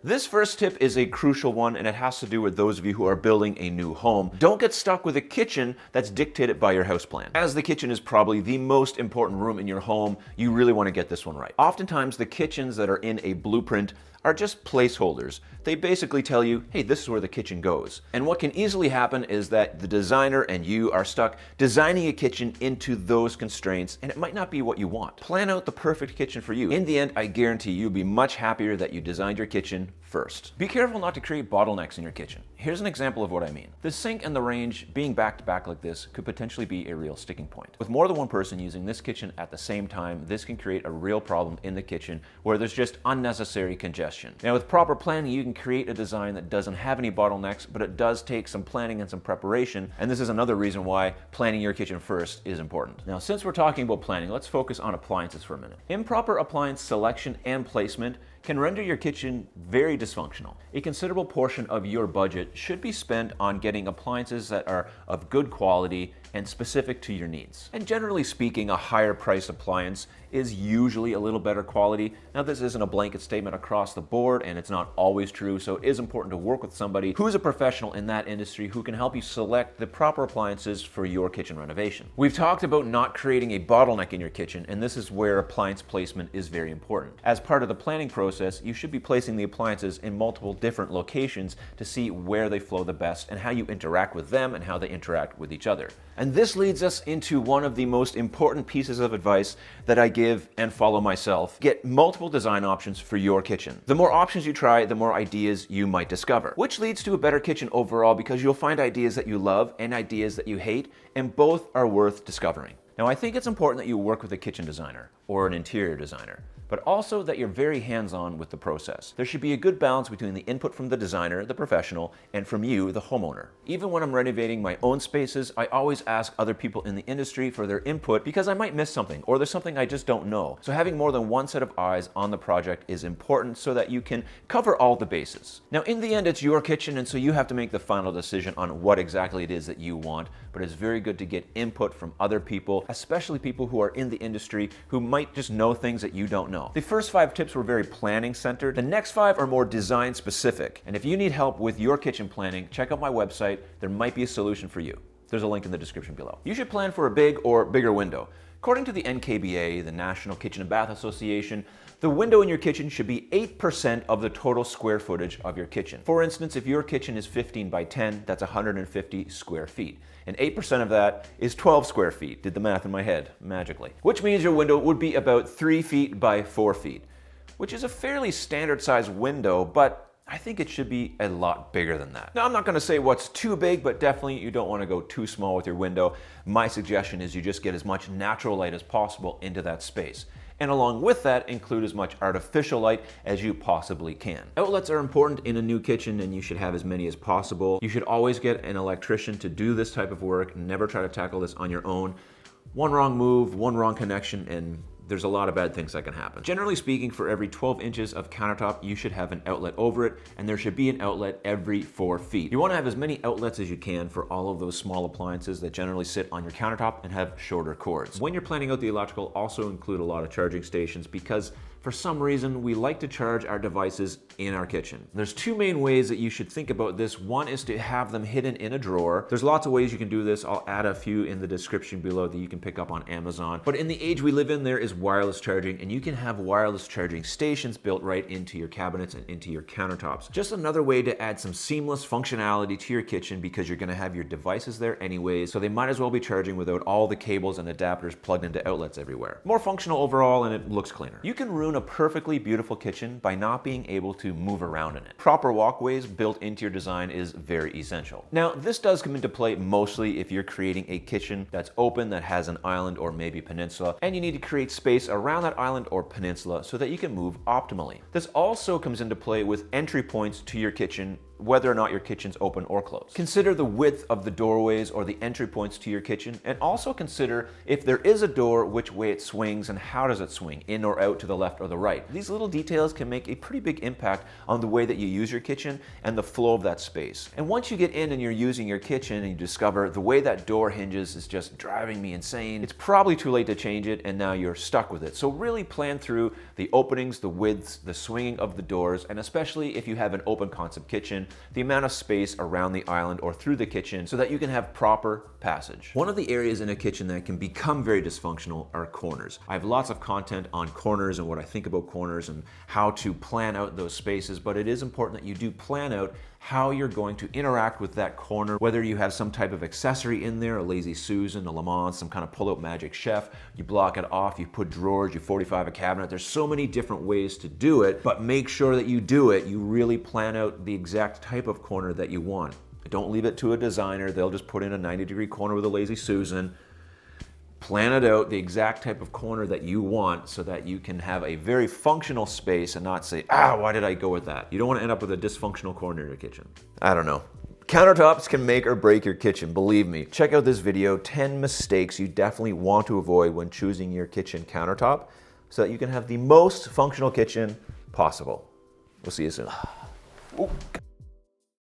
This first tip is a crucial one, and it has to do with those of you who are building a new home. Don't get stuck with a kitchen that's dictated by your house plan. As the kitchen is probably the most important room in your home, you really want to get this one right. Oftentimes, the kitchens that are in a blueprint are just placeholders. They basically tell you, hey, this is where the kitchen goes. And what can easily happen is that the designer and you are stuck designing a kitchen into those constraints, and it might not be what you want. Plan out the perfect kitchen for you. In the end, I guarantee you'll be much happier that you designed your kitchen first. Be careful not to create bottlenecks in your kitchen. Here's an example of what I mean. The sink and the range being back to back like this could potentially be a real sticking point. With more than one person using this kitchen at the same time, this can create a real problem in the kitchen where there's just unnecessary congestion. Now, with proper planning, you can create a design that doesn't have any bottlenecks, but it does take some planning and some preparation, and this is another reason why planning your kitchen first is important. Now, since we're talking about planning, let's focus on appliances for a minute. Improper appliance selection and placement can render your kitchen very dysfunctional. A considerable portion of your budget should be spent on getting appliances that are of good quality and specific to your needs. And generally speaking, a higher priced appliance is usually a little better quality. Now, this isn't a blanket statement across the board, and it's not always true, so it is important to work with somebody who's a professional in that industry who can help you select the proper appliances for your kitchen renovation. We've talked about not creating a bottleneck in your kitchen, and this is where appliance placement is very important. As part of the planning process, you should be placing the appliances in multiple different locations to see where they flow the best and how you interact with them and how they interact with each other. And this leads us into one of the most important pieces of advice that I give and follow myself. Get multiple design options for your kitchen. The more options you try, the more ideas you might discover, which leads to a better kitchen overall because you'll find ideas that you love and ideas that you hate, and both are worth discovering. Now, I think it's important that you work with a kitchen designer or an interior designer, but also that you're very hands-on with the process. There should be a good balance between the input from the designer, the professional, and from you, the homeowner. Even when I'm renovating my own spaces, I always ask other people in the industry for their input because I might miss something or there's something I just don't know. So having more than one set of eyes on the project is important so that you can cover all the bases. Now, in the end, it's your kitchen, and so you have to make the final decision on what exactly it is that you want, but it's very good to get input from other people, especially people who are in the industry who might just know things that you don't know. The first 5 tips were very planning centered. The next 5 are more design specific. And if you need help with your kitchen planning, check out my website. There might be a solution for you. There's a link in the description below. You should plan for a big or bigger window. According to the NKBA, the National Kitchen and Bath Association, the window in your kitchen should be 8% of the total square footage of your kitchen. For instance, if your kitchen is 15 by 10, that's 150 square feet. And 8% of that is 12 square feet. Did the math in my head magically. Which means your window would be about 3 feet by 4 feet, which is a fairly standard size window, but I think it should be a lot bigger than that. Now, I'm not gonna say what's too big, but definitely you don't wanna go too small with your window. My suggestion is you just get as much natural light as possible into that space. And along with that, include as much artificial light as you possibly can. Outlets are important in a new kitchen, and you should have as many as possible. You should always get an electrician to do this type of work. Never try to tackle this on your own. One wrong move, one wrong connection, and there's a lot of bad things that can happen. Generally speaking, for every 12 inches of countertop, you should have an outlet over it, and there should be an outlet every 4 feet. You want to have as many outlets as you can for all of those small appliances that generally sit on your countertop and have shorter cords. When you're planning out the electrical, also include a lot of charging stations because for some reason, we like to charge our devices in our kitchen. There's 2 main ways that you should think about this. One is to have them hidden in a drawer. There's lots of ways you can do this. I'll add a few in the description below that you can pick up on Amazon. But in the age we live in, there is wireless charging, and you can have wireless charging stations built right into your cabinets and into your countertops. Just another way to add some seamless functionality to your kitchen because you're gonna have your devices there anyways, so they might as well be charging without all the cables and adapters plugged into outlets everywhere. More functional overall, and it looks cleaner. You can ruin a perfectly beautiful kitchen by not being able to move around in it. Proper walkways built into your design is very essential. Now, this does come into play mostly if you're creating a kitchen that's open, that has an island or maybe peninsula, and you need to create space around that island or peninsula so that you can move optimally. This also comes into play with entry points to your kitchen whether or not your kitchen's open or closed. Consider the width of the doorways or the entry points to your kitchen, and also consider if there is a door, which way it swings and how does it swing, in or out, to the left or the right. These little details can make a pretty big impact on the way that you use your kitchen and the flow of that space. And once you get in and you're using your kitchen and you discover the way that door hinges is just driving me insane, it's probably too late to change it and now you're stuck with it. So really plan through the openings, the widths, the swinging of the doors, and especially if you have an open concept kitchen, the amount of space around the island or through the kitchen so that you can have proper passage. One of the areas in a kitchen that can become very dysfunctional are corners. I have lots of content on corners and what I think about corners and how to plan out those spaces, but it is important that you do plan out how you're going to interact with that corner, whether you have some type of accessory in there, a Lazy Susan, a Le Mans, some kind of pull-out magic chef, you block it off, you put drawers, you 45 a cabinet. There's so many different ways to do it, but make sure that you do it. You really plan out the exact type of corner that you want. Don't leave it to a designer. They'll just put in a 90-degree corner with a Lazy Susan. Plan it out, the exact type of corner that you want so that you can have a very functional space and not say, why did I go with that? You don't want to end up with a dysfunctional corner in your kitchen. I don't know. Countertops can make or break your kitchen, believe me. Check out this video, 10 mistakes you definitely want to avoid when choosing your kitchen countertop so that you can have the most functional kitchen possible. We'll see you soon. Ooh.